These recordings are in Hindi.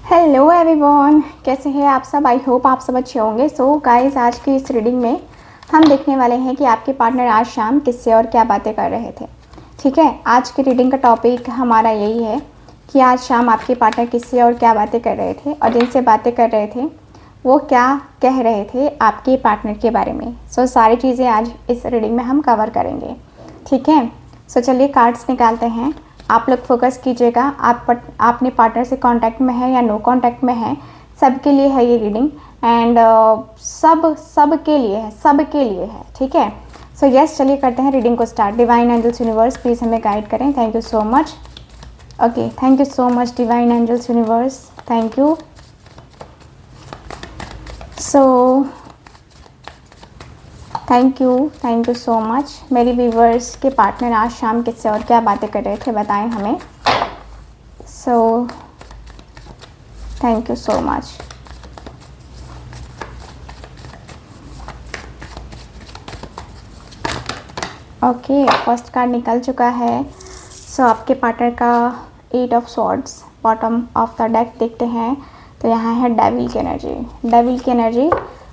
हेलो एवरीवन, कैसे हैं आप सब। आई होप आप सब अच्छे होंगे। सो गाइस, आज की इस रीडिंग में हम देखने वाले हैं कि आपके पार्टनर आज शाम किससे और क्या बातें कर रहे थे। ठीक है, आज की रीडिंग का टॉपिक हमारा यही है कि आज शाम आपके पार्टनर किससे और क्या बातें कर रहे थे और जिनसे बातें कर रहे थे वो क्या कह रहे थे आपके पार्टनर के बारे में। सो सारी चीज़ें आज इस रीडिंग में हम कवर करेंगे। ठीक है, सो चलिए कार्ड्स निकालते हैं। आप लोग फोकस कीजिएगा, आप अपने पार्टनर से कांटेक्ट में है या नो कांटेक्ट में है, सबके लिए है ये रीडिंग। एंड सबके लिए है। ठीक है, सो यस, चलिए करते हैं रीडिंग को start. Divine angels universe please हमें गाइड करें। Thank you so much. Okay, thank you so much divine angels universe, thank you. So thank you so much. मेरी व्यूवर्स के पार्टनर आज शाम किससे और क्या बातें कर रहे थे बताएं हमें। सो thank you so much. Okay, first card निकल चुका है। सो आपके पार्टनर का 8 of swords bottom of the deck देखते हैं तो यहाँ है डेविल की energy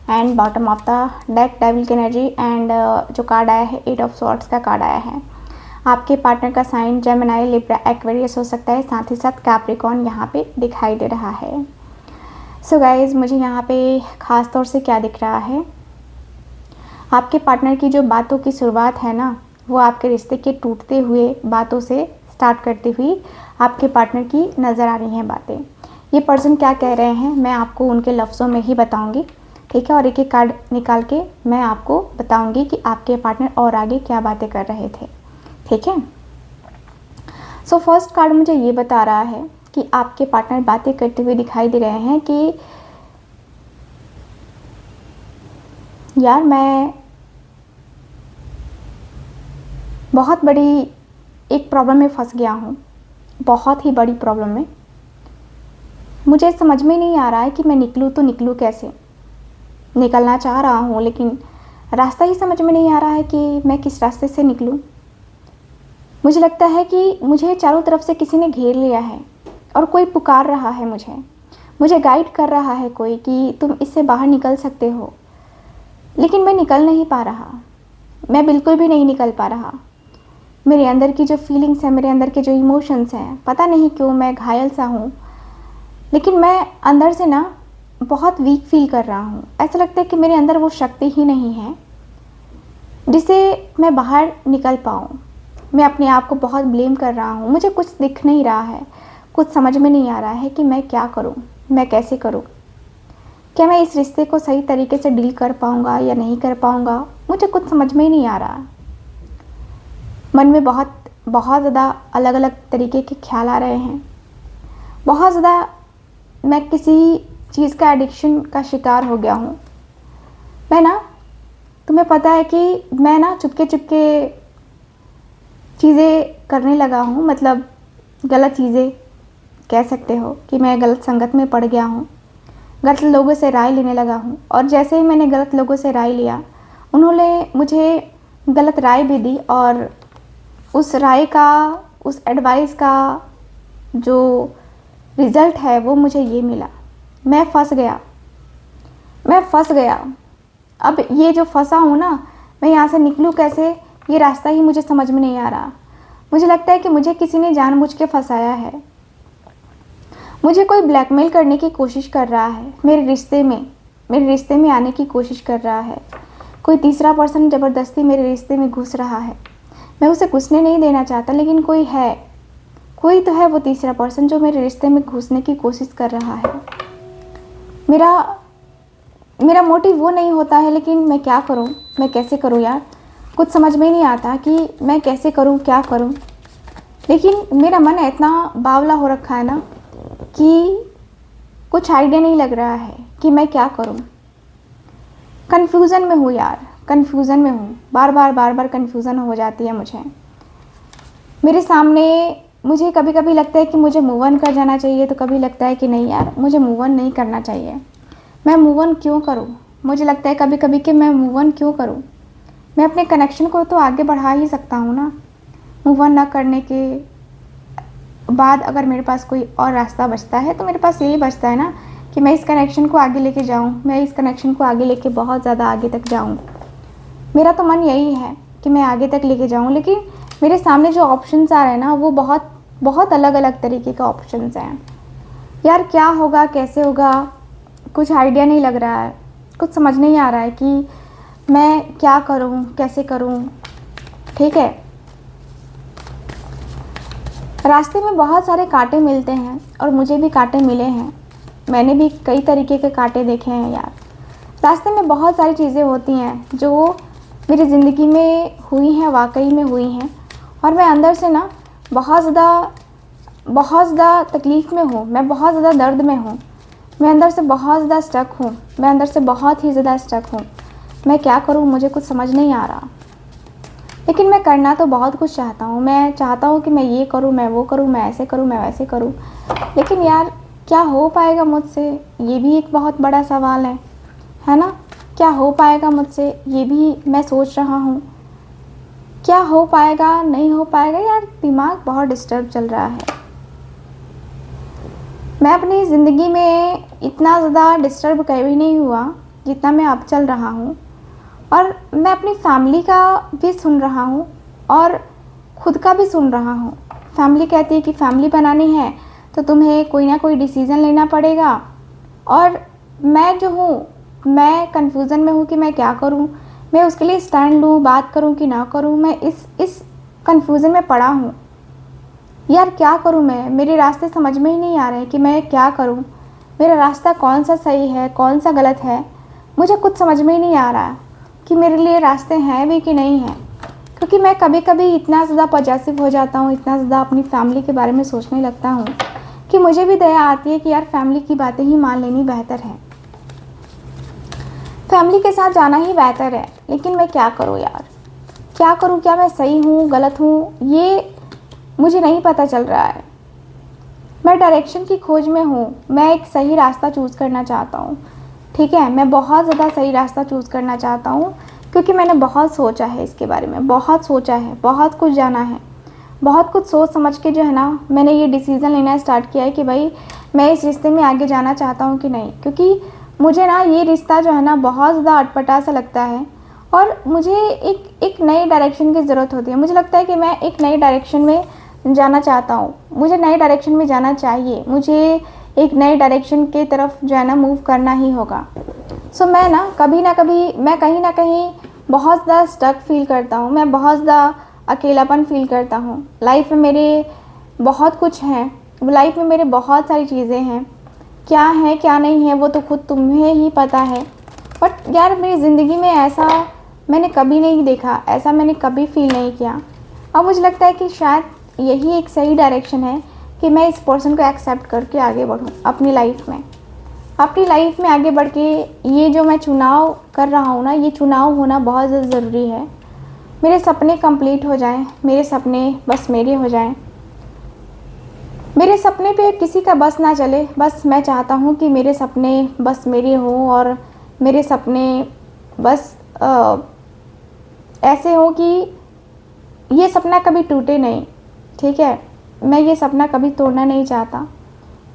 and bottom of the deck devil की एनर्जी। एंड जो कार्ड आया है 8 ऑफ स्वॉर्ड्स का कार्ड आया है। आपके पार्टनर का साइन जेमिनी, लिब्रा, एक्वेरियस हो सकता है, साथ ही साथ कैप्रिकॉर्न यहाँ पे दिखाई दे रहा है। सो गाइज, मुझे यहाँ पे ख़ास तौर से क्या दिख रहा है, आपके पार्टनर की जो बातों की शुरुआत है ना, वो आपके रिश्ते के टूटते हुए बातों से स्टार्ट करती हुई आपके पार्टनर की नज़र आ रही हैं बातें। ये पर्सन क्या कह रहे हैं मैं आपको उनके लफ्ज़ों में ही बताऊंगी। ठीक है, और एक एक कार्ड निकाल के मैं आपको बताऊंगी कि आपके पार्टनर और आगे क्या बातें कर रहे थे। ठीक है, सो फर्स्ट कार्ड मुझे ये बता रहा है कि आपके पार्टनर बातें करते हुए दिखाई दे रहे हैं कि यार मैं बहुत बड़ी एक प्रॉब्लम में फंस गया हूँ, बहुत ही बड़ी प्रॉब्लम में। मुझे समझ में नहीं आ रहा है कि मैं निकलूँ तो निकलूँ कैसे। निकलना चाह रहा हूँ लेकिन रास्ता ही समझ में नहीं आ रहा है कि मैं किस रास्ते से निकलूँ। मुझे लगता है कि मुझे चारों तरफ से किसी ने घेर लिया है और कोई पुकार रहा है मुझे गाइड कर रहा है कोई कि तुम इससे बाहर निकल सकते हो, लेकिन मैं निकल नहीं पा रहा। मैं बिल्कुल भी नहीं निकल पा रहा। मेरे अंदर की जो फीलिंग्स हैं, मेरे अंदर के जो इमोशंस हैं, पता नहीं क्यों मैं घायल सा हूँ, लेकिन मैं अंदर से ना बहुत वीक फील कर रहा हूँ। ऐसा लगता है कि मेरे अंदर वो शक्ति ही नहीं है जिसे मैं बाहर निकल पाऊँ। मैं अपने आप को बहुत ब्लेम कर रहा हूँ। मुझे कुछ दिख नहीं रहा है, कुछ समझ में नहीं आ रहा है कि मैं क्या करूँ, मैं कैसे करूँ। क्या मैं इस रिश्ते को सही तरीके से डील कर पाऊँगा या नहीं कर पाऊँगा, मुझे कुछ समझ में ही नहीं आ रहा। मन में बहुत ज़्यादा अलग अलग तरीके के ख्याल आ रहे हैं। बहुत ज़्यादा मैं किसी चीज़ का एडिक्शन का शिकार हो गया हूँ। मैं ना, तुम्हें पता है कि मैं ना चुपके चीज़ें करने लगा हूँ, मतलब गलत चीज़ें कह सकते हो कि मैं गलत संगत में पड़ गया हूँ, गलत लोगों से राय लेने लगा हूँ। और जैसे ही मैंने गलत लोगों से राय लिया, उन्होंने मुझे गलत राय भी दी और उस राय का, उस एडवाइस का जो रिज़ल्ट है वो मुझे ये मिला। मैं फंस गया। अब ये जो फंसा हूँ ना, मैं यहाँ से निकलूँ कैसे, ये रास्ता ही मुझे समझ में नहीं आ रहा। मुझे लगता है कि मुझे किसी ने जानबूझ के फंसाया है। मुझे कोई ब्लैकमेल करने की कोशिश कर रहा है, मेरे रिश्ते में आने की कोशिश कर रहा है। कोई तीसरा पर्सन ज़बरदस्ती मेरे रिश्ते में घुस रहा है। मैं उसे घुसने नहीं देना चाहता, लेकिन कोई तो है वो तीसरा पर्सन जो मेरे रिश्ते में घुसने की कोशिश कर रहा है। मेरा मोटिव वो नहीं होता है, लेकिन मैं क्या करूं, मैं कैसे करूं यार, कुछ समझ में नहीं आता कि मैं कैसे करूं, क्या करूं। लेकिन मेरा मन इतना बावला हो रखा है ना कि कुछ आइडिया नहीं लग रहा है कि मैं क्या करूं। कन्फ्यूज़न में हूँ यार, कन्फ्यूज़न में हूँ। बार बार कन्फ्यूज़न हो जाती है मुझे। मेरे सामने मुझे कभी कभी लगता है कि मुझे मूव ऑन कर जाना चाहिए, तो कभी लगता है कि नहीं यार, मुझे मूव ऑन नहीं करना चाहिए। मैं मूव ऑन क्यों करूं? मुझे लगता है कभी कभी कि मैं मूव ऑन क्यों करूं? मैं अपने कनेक्शन को तो आगे बढ़ा ही सकता हूं ना। मूव ऑन ना करने के बाद अगर मेरे पास कोई और रास्ता बचता है तो मेरे पास यही बचता है ना कि मैं इस कनेक्शन को आगे लेके जाऊँ, मैं इस कनेक्शन को आगे लेके बहुत ज़्यादा आगे तक जाऊँ। मेरा तो मन यही है कि मैं आगे तक लेके जाऊँ, लेकिन मेरे सामने जो ऑप्शंस आ रहे हैं ना वो बहुत बहुत अलग अलग तरीके का ऑप्शंस हैं। यार क्या होगा, कैसे होगा, कुछ आइडिया नहीं लग रहा है, कुछ समझ नहीं आ रहा है कि मैं क्या करूं, कैसे करूं। ठीक है, रास्ते में बहुत सारे कांटे मिलते हैं और मुझे भी कांटे मिले हैं। मैंने भी कई तरीके के कांटे देखे हैं यार। रास्ते में बहुत सारी चीज़ें होती हैं जो मेरी ज़िंदगी में हुई हैं, वाकई में हुई हैं, और मैं अंदर से ना बहुत ज़्यादा तकलीफ़ में हूँ, मैं बहुत ज़्यादा दर्द में हूँ, मैं अंदर से बहुत ज़्यादा स्टक हूँ, मैं अंदर से बहुत ही ज़्यादा स्टक हूँ। मैं क्या करूँ, मुझे कुछ समझ नहीं आ रहा। लेकिन मैं करना तो बहुत कुछ चाहता हूँ। मैं चाहता हूँ कि मैं ये करूँ, मैं वो करूँ, मैं ऐसे करूँ, मैं वैसे करूँ, लेकिन यार क्या हो पाएगा मुझसे, ये भी एक बहुत बड़ा सवाल है ना। क्या हो पाएगा मुझसे, ये भी मैं सोच रहा हूँ। क्या हो पाएगा, नहीं हो पाएगा, यार दिमाग बहुत डिस्टर्ब चल रहा है। मैं अपनी ज़िंदगी में इतना ज़्यादा डिस्टर्ब कभी नहीं हुआ जितना मैं अब चल रहा हूँ, और मैं अपनी फैमिली का भी सुन रहा हूँ और ख़ुद का भी सुन रहा हूँ। फैमिली कहती है कि फैमिली बनानी है तो तुम्हें कोई ना कोई डिसीज़न लेना पड़ेगा, और मैं जो हूँ मैं कन्फ्यूज़न में हूँ कि मैं क्या करूँ, मैं उसके लिए स्टैंड लूँ, बात करूँ कि ना करूँ। मैं इस कन्फ्यूज़न में पड़ा हूँ। यार क्या करूँ मैं, मेरे रास्ते समझ में ही नहीं आ रहे हैं कि मैं क्या करूँ। मेरा रास्ता कौन सा सही है, कौन सा गलत है, मुझे कुछ समझ में ही नहीं आ रहा कि मेरे लिए रास्ते हैं भी कि नहीं हैं। क्योंकि मैं कभी कभी इतना ज़्यादा पॉजेसिव हो जाता हूँ, इतना ज़्यादा अपनी फैमिली के बारे में सोचने लगता हूँ कि मुझे भी दया आती है कि यार फैमिली की बातें ही मान लेनी बेहतर है, फैमिली के साथ जाना ही बेहतर है। लेकिन मैं क्या करूँ यार, क्या करूँ, क्या मैं सही हूँ, गलत हूँ, ये मुझे नहीं पता चल रहा है। मैं डायरेक्शन की खोज में हूँ, मैं एक सही रास्ता चूज़ करना चाहता हूँ। ठीक है, मैं बहुत ज़्यादा सही रास्ता चूज़ करना चाहता हूँ, क्योंकि मैंने बहुत सोचा है इसके बारे में, बहुत सोचा है, बहुत कुछ जाना है, बहुत कुछ सोच समझ के जो है ना मैंने ये डिसीज़न लेना स्टार्ट किया है कि भाई मैं इस रिश्ते में आगे जाना चाहता हूँ कि नहीं। क्योंकि मुझे ना ये रिश्ता जो है ना बहुत ज़्यादा अटपटा सा लगता है, और मुझे एक नई डायरेक्शन की ज़रूरत होती है। मुझे लगता है कि मैं एक नई डायरेक्शन में जाना चाहता हूँ, मुझे नए डायरेक्शन में जाना चाहिए, मुझे एक नए डायरेक्शन की तरफ जो है ना मूव करना ही होगा। सो मैं ना कभी मैं कहीं ना कहीं बहुत ज़्यादा स्टक फील करता हूँ, मैं बहुत ज़्यादा अकेलापन फील करता हूँ। लाइफ में मेरे बहुत कुछ है, लाइफ में मेरे बहुत सारी चीज़ें हैं, क्या है क्या नहीं है वो तो खुद तुम्हें ही पता है। बट यार मेरी ज़िंदगी में ऐसा मैंने कभी नहीं देखा, ऐसा मैंने कभी फील नहीं किया। अब मुझे लगता है कि शायद यही एक सही डायरेक्शन है कि मैं इस पर्सन को एक्सेप्ट करके आगे बढ़ूँ अपनी लाइफ में आगे बढ़ के। ये जो मैं चुनाव कर रहा हूँ ना, ये चुनाव होना बहुत ज़्यादा ज़रूरी है। मेरे सपने कंप्लीट हो जाएं, मेरे सपने बस मेरे हो जाएं, मेरे सपने पे किसी का बस ना चले। बस मैं चाहता हूँ कि मेरे सपने बस मेरे हों, और मेरे सपने बस ऐसे हों कि ये सपना कभी टूटे नहीं। ठीक है, मैं ये सपना कभी तोड़ना नहीं चाहता,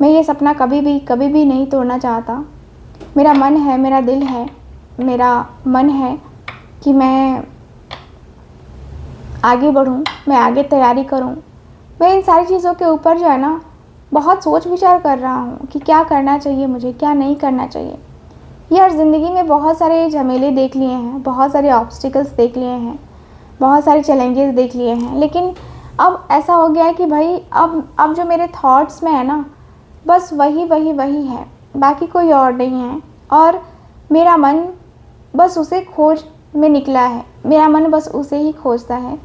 मैं ये सपना कभी भी नहीं तोड़ना चाहता। मेरा मन है, मेरा दिल है, मेरा मन है कि मैं आगे बढ़ूँ, मैं आगे तैयारी करूँ। मैं इन सारी चीज़ों के ऊपर जो है ना बहुत सोच विचार कर रहा हूँ कि क्या करना चाहिए मुझे, क्या नहीं करना चाहिए। यार ज़िंदगी में बहुत सारे झमेले देख लिए हैं, बहुत सारे ऑब्स्टिकल्स देख लिए हैं, बहुत सारे चैलेंजेस देख लिए हैं, लेकिन अब ऐसा हो गया है कि भाई अब जो मेरे थॉट्स में है ना बस वही है, बाकी कोई और नहीं है। और मेरा मन बस उसे खोज में निकला है, मेरा मन बस उसे ही खोजता है।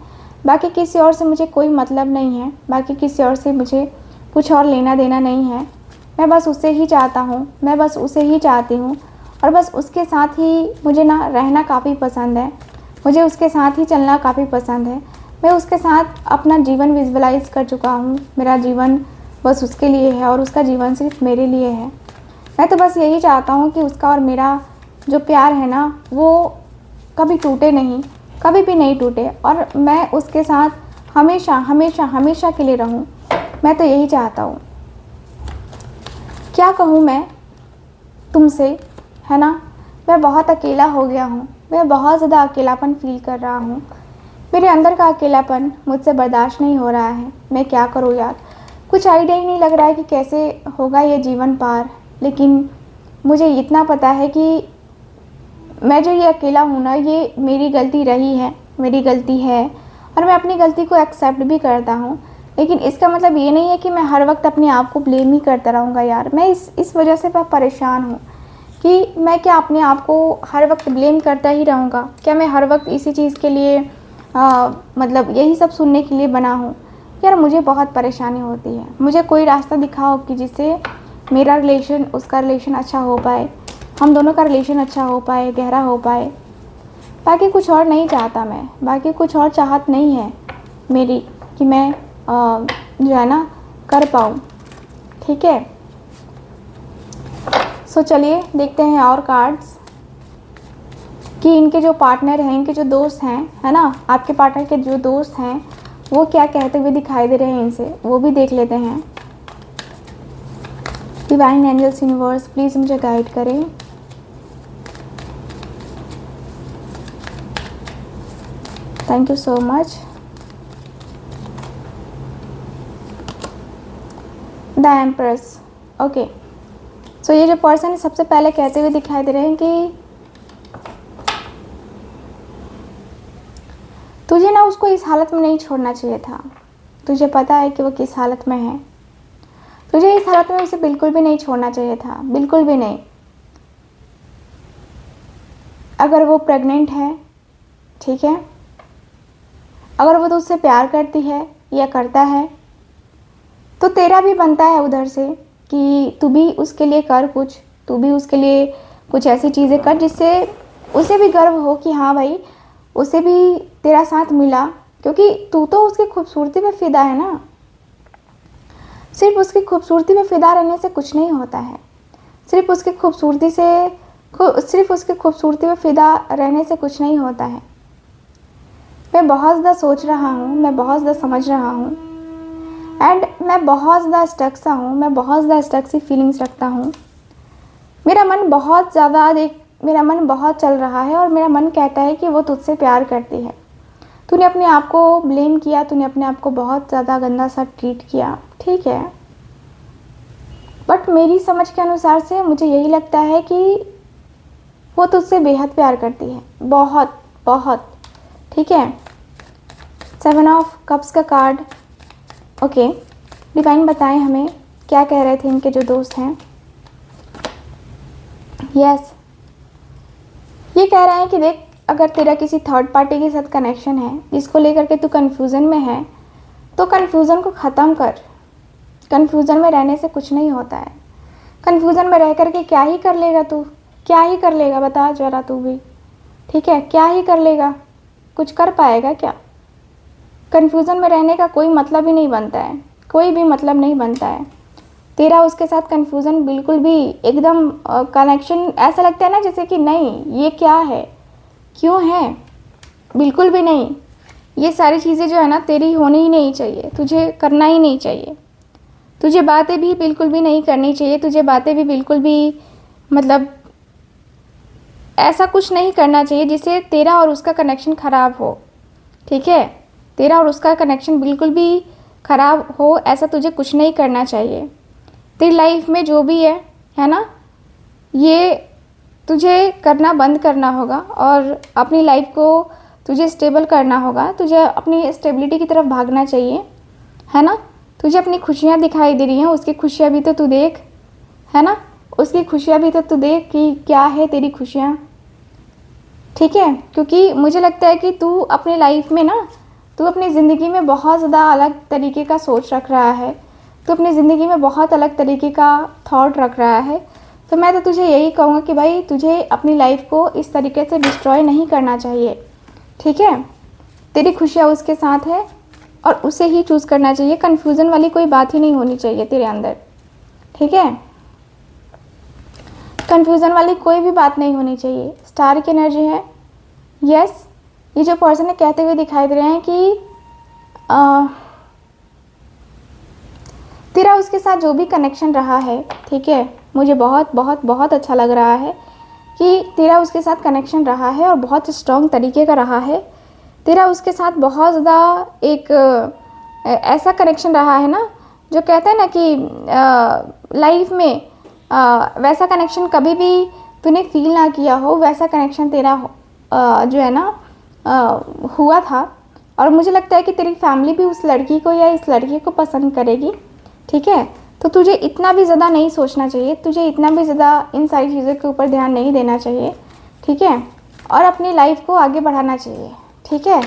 बाकी किसी और से मुझे कोई मतलब नहीं है, बाकी किसी और से मुझे कुछ और लेना देना नहीं है। मैं बस उसे ही चाहता हूँ, मैं बस उसे ही चाहती हूँ, और बस उसके साथ ही मुझे ना रहना काफ़ी पसंद है, मुझे उसके साथ ही चलना काफ़ी पसंद है। मैं उसके साथ अपना जीवन विजुअलाइज़ कर चुका हूँ, मेरा जीवन बस उसके लिए है और उसका जीवन सिर्फ मेरे लिए है। मैं तो बस यही चाहता हूँ कि उसका और मेरा जो प्यार है ना वो कभी टूटे नहीं, कभी भी नहीं टूटे, और मैं उसके साथ हमेशा हमेशा हमेशा के लिए रहूँ। मैं तो यही चाहता हूँ। क्या कहूँ मैं तुमसे, है ना। मैं बहुत अकेला हो गया हूँ, मैं बहुत ज़्यादा अकेलापन फील कर रहा हूँ। मेरे अंदर का अकेलापन मुझसे बर्दाश्त नहीं हो रहा है। मैं क्या करूँ यार, कुछ आइडिया ही नहीं लग रहा है कि कैसे होगा ये जीवन पार। लेकिन मुझे इतना पता है कि मैं जो ये अकेला हूँ ना, ये मेरी गलती रही है, मेरी गलती है, और मैं अपनी गलती को एक्सेप्ट भी करता हूँ। लेकिन इसका मतलब ये नहीं है कि मैं हर वक्त अपने आप को ब्लेम ही करता रहूँगा यार। मैं इस वजह से बहुत परेशान हूँ कि मैं क्या अपने आप को हर वक्त ब्लेम करता ही रहूँगा। क्या मैं हर वक्त इसी चीज़ के लिए मतलब यही सब सुनने के लिए बना हूँ यार। मुझे बहुत परेशानी होती है। मुझे कोई रास्ता दिखाओ कि जिससे मेरा रिलेशन उसका रिलेशन अच्छा हो पाए, हम दोनों का रिलेशन अच्छा हो पाए, गहरा हो पाए। बाकी कुछ और नहीं चाहता मैं, बाकी कुछ और चाहत नहीं है मेरी कि मैं जो है ना कर पाऊँ। ठीक है, सो चलिए देखते हैं और कार्ड्स कि इनके जो पार्टनर हैं, इनके जो दोस्त हैं, है ना, आपके पार्टनर के जो दोस्त हैं वो क्या कहते हुए दिखाई दे रहे हैं इनसे, वो भी देख लेते हैं। डिवाइन एंजल्स यूनिवर्स प्लीज़ मुझे गाइड करें। Thank you so much. The empress, okay. So ये जो पर्सन सबसे पहले कहते हुए दिखाई दे रहे हैं कि तुझे ना उसको इस हालत में नहीं छोड़ना चाहिए था। तुझे पता है कि वो किस हालत में है। तुझे इस हालत में उसे बिल्कुल भी नहीं छोड़ना चाहिए था, बिल्कुल भी नहीं। अगर वो प्रेग्नेंट है, ठीक है, अगर वो तुझसे प्यार करती है या करता है, तो तेरा भी बनता है उधर से कि तू भी उसके लिए कर कुछ, तू भी उसके लिए कुछ ऐसी चीज़ें कर जिससे उसे भी गर्व हो कि हाँ भाई उसे भी तेरा साथ मिला। क्योंकि तू तो उसकी खूबसूरती पे फ़िदा है ना। सिर्फ उसकी खूबसूरती पे फ़िदा रहने से कुछ नहीं होता है। सिर्फ उसकी खूबसूरती पे फ़िदा रहने से कुछ नहीं होता है। मैं बहुत ज़्यादा सोच रहा हूँ, मैं बहुत ज़्यादा समझ रहा हूँ, एंड मैं बहुत ज़्यादा स्टक सा हूँ, मैं बहुत ज़्यादा स्टक सी फीलिंग्स रखता हूँ। मेरा मन बहुत चल रहा है और मेरा मन कहता है कि वो तुझसे प्यार करती है। तूने अपने आप को ब्लेम किया, तूने अपने आप को बहुत ज़्यादा गंदा सा ट्रीट किया, ठीक है, बट मेरी समझ के अनुसार से मुझे यही लगता है कि वो तुझसे बेहद प्यार करती है, बहुत बहुत। ठीक है, 7 ऑफ कप्स का कार्ड, ओके। डिवाइन बताएं हमें क्या कह रहे थे इनके जो दोस्त हैं। यस, ये कह रहे हैं कि देख, अगर तेरा किसी थर्ड पार्टी के साथ कनेक्शन है जिसको लेकर के तू कन्फ्यूज़न में है, तो कन्फ्यूज़न को ख़त्म कर। कन्फ्यूज़न में रहने से कुछ नहीं होता है। कन्फ्यूज़न में रह कर के क्या ही कर लेगा तू, क्या ही कर लेगा बता जरा तू भी, ठीक है, क्या ही कर लेगा, कुछ कर पाएगा क्या? कन्फ्यूज़न में रहने का कोई मतलब ही नहीं बनता है, कोई भी मतलब नहीं बनता है। तेरा उसके साथ कन्फ्यूज़न बिल्कुल भी एकदम कनेक्शन ऐसा लगता है ना जैसे कि नहीं ये क्या है, क्यों है, बिल्कुल भी नहीं। ये सारी चीज़ें जो है ना तेरी होनी ही नहीं चाहिए, तुझे करना ही नहीं चाहिए, तुझे बातें भी बिल्कुल भी नहीं करनी चाहिए, तुझे बातें भी बिल्कुल भी मतलब ऐसा कुछ नहीं करना चाहिए जिससे तेरा और उसका कनेक्शन ख़राब हो। ठीक है, तेरा और उसका कनेक्शन बिल्कुल भी ख़राब हो ऐसा तुझे कुछ नहीं करना चाहिए। तेरी लाइफ में जो भी है ना, ये तुझे करना बंद करना होगा और अपनी लाइफ को तुझे स्टेबल करना होगा। तुझे अपनी स्टेबिलिटी की तरफ भागना चाहिए, है ना। तुझे अपनी खुशियाँ दिखाई दे रही हैं, उसकी खुशियाँ भी तो तू देख, है ना, उसकी खुशियाँ भी तो तू देख कि क्या है तेरी खुशियाँ। ठीक है, क्योंकि मुझे लगता है कि तू अपनी लाइफ में ना, तू अपनी ज़िंदगी में बहुत ज़्यादा अलग तरीके का सोच रख रहा है, तो अपनी ज़िंदगी में बहुत अलग तरीके का थॉट रख रहा है। तो मैं तो तुझे यही कहूँगा कि भाई तुझे अपनी लाइफ को इस तरीके से डिस्ट्रॉय नहीं करना चाहिए। ठीक है, तेरी खुशियाँ उसके साथ है और उसे ही चूज़ करना चाहिए। कन्फ्यूज़न वाली कोई बात ही नहीं होनी चाहिए तेरे अंदर। ठीक है, कन्फ्यूज़न वाली कोई भी बात नहीं होनी चाहिए। स्टार की एनर्जी है। यस, ये जो पर्सन है कहते हुए दिखाई दे रहे हैं कि तेरा उसके साथ जो भी कनेक्शन रहा है, ठीक है, मुझे बहुत बहुत बहुत अच्छा लग रहा है कि तेरा उसके साथ कनेक्शन रहा है और बहुत स्ट्रॉन्ग तरीके का रहा है। तेरा उसके साथ बहुत ज़्यादा एक ऐसा कनेक्शन रहा है ना, जो कहते हैं ना कि लाइफ में वैसा कनेक्शन कभी भी तूने फील ना किया हो, वैसा कनेक्शन तेरा जो है ना हुआ था। और मुझे लगता है कि तेरी फैमिली भी उस लड़की को या इस लड़के को पसंद करेगी, ठीक है। तो तुझे इतना भी ज़्यादा नहीं सोचना चाहिए, तुझे इतना भी ज़्यादा इन सारी चीज़ों के ऊपर ध्यान नहीं देना चाहिए, ठीक है। और अपनी लाइफ को आगे बढ़ाना चाहिए, ठीक है।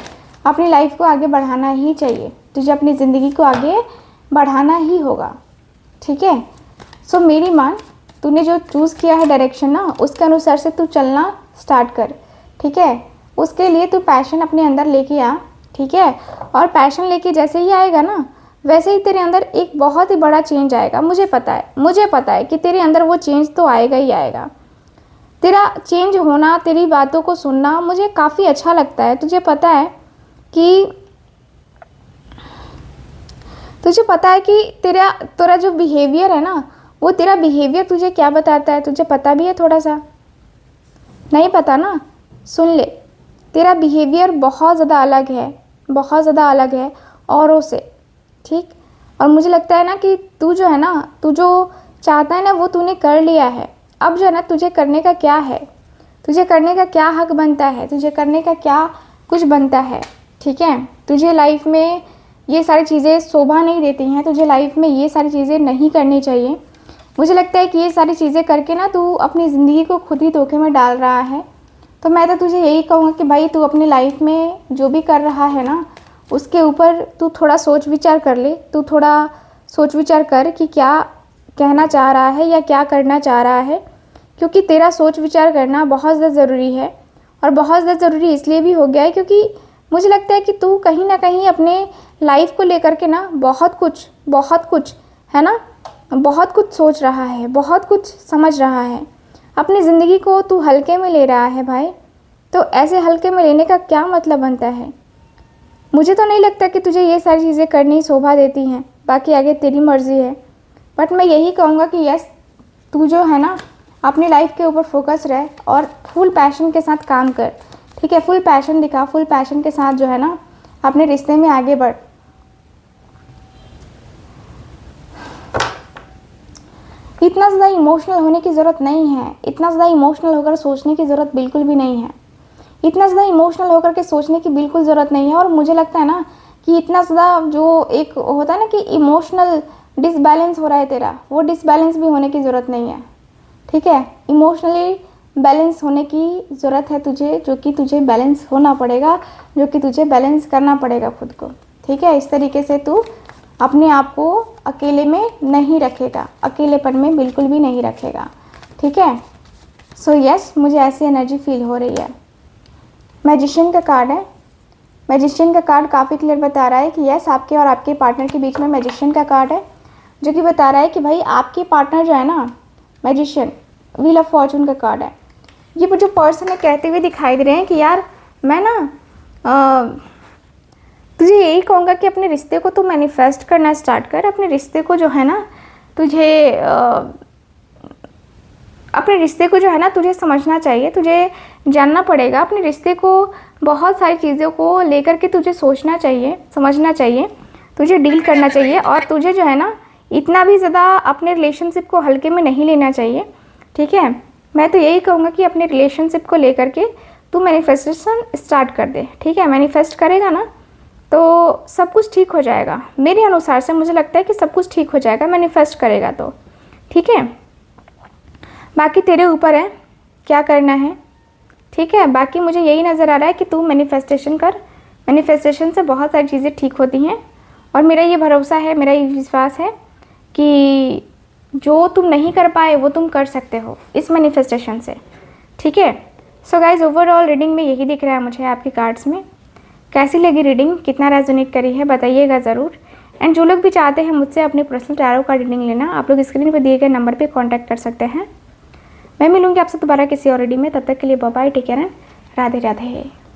अपनी लाइफ को आगे बढ़ाना ही चाहिए, तुझे अपनी ज़िंदगी को आगे बढ़ाना ही होगा, ठीक है। सो मेरी मान, तूने जो चूज़ किया है डायरेक्शन ना, उसके अनुसार से तू चलना स्टार्ट कर, ठीक है। उसके लिए तू पैशन अपने अंदर लेके आ, ठीक है। और पैशन लेके जैसे ही आएगा ना, वैसे ही तेरे अंदर एक बहुत ही बड़ा चेंज आएगा। मुझे पता है कि तेरे अंदर वो चेंज तो आएगा ही आएगा। तेरा चेंज होना, तेरी बातों को सुनना मुझे काफ़ी अच्छा लगता है। तुझे पता है कि तेरा जो बिहेवियर है ना, वो तेरा बिहेवियर तुझे क्या बताता है, तुझे पता भी है? थोड़ा सा नहीं पता ना, सुन ले। तेरा बिहेवियर बहुत ज़्यादा अलग है, बहुत ज़्यादा अलग है औरों से, ठीक। और मुझे लगता है ना कि तू जो है ना, तू जो चाहता है ना, वो तूने कर लिया है। अब जो है ना, तुझे करने का क्या है, तुझे करने का क्या हक बनता है, तुझे करने का क्या कुछ बनता है, ठीक है। तुझे लाइफ में ये सारी चीज़ें शोभा नहीं देती हैं, तुझे लाइफ में ये सारी चीज़ें नहीं करनी चाहिए। मुझे लगता है कि ये सारी चीज़ें करके ना तू अपनी ज़िंदगी को खुद ही धोखे में डाल रहा है। तो मैं तो तुझे यही कहूँगा कि भाई, तू अपनी लाइफ में जो भी कर रहा है ना, उसके ऊपर तू थोड़ा सोच विचार कर ले। तू थोड़ा सोच विचार कर कि क्या कहना चाह रहा है या क्या करना चाह रहा है, क्योंकि तेरा सोच विचार करना बहुत ज़्यादा ज़रूरी है। और बहुत ज़्यादा ज़रूरी इसलिए भी हो गया है क्योंकि मुझे लगता है कि तू कहीं ना कहीं अपने लाइफ को लेकर के ना बहुत कुछ है ना, बहुत कुछ सोच रहा है, बहुत कुछ समझ रहा है। अपनी ज़िंदगी को तू हल्के में ले रहा है भाई। तो ऐसे हल्के में लेने का क्या मतलब बनता है? मुझे तो नहीं लगता कि तुझे ये सारी चीज़ें करनी शोभा देती हैं। बाकी आगे तेरी मर्ज़ी है, बट मैं यही कहूँगा कि यस, तू जो है ना, अपनी लाइफ के ऊपर फोकस रह और फुल पैशन के साथ काम कर, ठीक है। फुल पैशन दिखा, फुल पैशन के साथ जो है ना अपने रिश्ते में आगे बढ़। इतना ज़्यादा इमोशनल होने की ज़रूरत नहीं है, इतना ज़्यादा इमोशनल होकर सोचने की ज़रूरत बिल्कुल भी नहीं है, इतना ज़्यादा इमोशनल होकर के सोचने की बिल्कुल ज़रूरत नहीं है। और मुझे लगता है ना कि इतना ज़्यादा जो एक होता है ना कि इमोशनल डिसबैलेंस हो रहा है तेरा, वो डिसबैलेंस भी होने की ज़रूरत नहीं है, ठीक है। इमोशनली बैलेंस होने की ज़रूरत है तुझे, जो कि तुझे बैलेंस होना पड़ेगा, जो कि तुझे बैलेंस करना पड़ेगा खुद को, ठीक है। इस तरीके से तू अपने आप को अकेले में नहीं रखेगा, अकेलेपन में बिल्कुल भी नहीं रखेगा, ठीक है। सो यस, मुझे ऐसी एनर्जी फील हो रही है। मैजिशियन का कार्ड है। मैजिशियन का कार्ड काफ़ी क्लियर बता रहा है कि यस, आपके और आपके पार्टनर के बीच में मैजिशियन का कार्ड है, जो कि बता रहा है कि भाई आपके पार्टनर जो है ना, मैजिशियन, व्हील ऑफ फॉर्चून का कार्ड है। ये जो पर्सन है कहते हुए दिखाई दे रहे हैं कि यार मैं ना तुझे यही कहूँगा कि अपने रिश्ते को तू मैनिफेस्ट करना स्टार्ट कर। अपने रिश्ते को जो है ना तुझे अपने रिश्ते को जो है ना तुझे समझना चाहिए, तुझे जानना पड़ेगा। अपने रिश्ते को बहुत सारी चीज़ों को लेकर के तुझे सोचना चाहिए, समझना चाहिए, तुझे डील करना चाहिए। और तुझे जो है ना इतना भी ज़्यादा अपने रिलेशनशिप को हल्के में नहीं लेना चाहिए, ठीक है। मैं तो यही कहूँगा कि अपने रिलेशनशिप को लेकर के तू मैनिफेस्टेशन स्टार्ट कर दे, ठीक है। मैनिफेस्ट करेगा ना तो सब कुछ ठीक हो जाएगा। मेरे अनुसार से मुझे लगता है कि सब कुछ ठीक हो जाएगा मैनिफेस्ट करेगा तो, ठीक है। बाकी तेरे ऊपर है क्या करना है, ठीक है। बाकी मुझे यही नज़र आ रहा है कि तू मैनिफेस्टेशन कर। मैनिफेस्टेशन से बहुत सारी चीज़ें ठीक होती हैं और मेरा ये भरोसा है, मेरा ये विश्वास है कि जो तुम नहीं कर पाए वो तुम कर सकते हो इस मैनिफेस्टेशन से, ठीक है। सो गाइज, ओवरऑल रीडिंग में यही दिख रहा है मुझे आपके कार्ड्स में। कैसी लगी रीडिंग, कितना रेजोनेट करी है बताइएगा ज़रूर। एंड जो लोग भी चाहते हैं मुझसे अपनी पर्सनल टैरो का रीडिंग लेना, आप लोग स्क्रीन पर दिए गए नंबर पर कॉन्टैक्ट कर सकते हैं। मैं मिलूंगी आपसे दोबारा किसी और रीडिंग में। तब तक के लिए bye bye, take care and Radhe Radhe.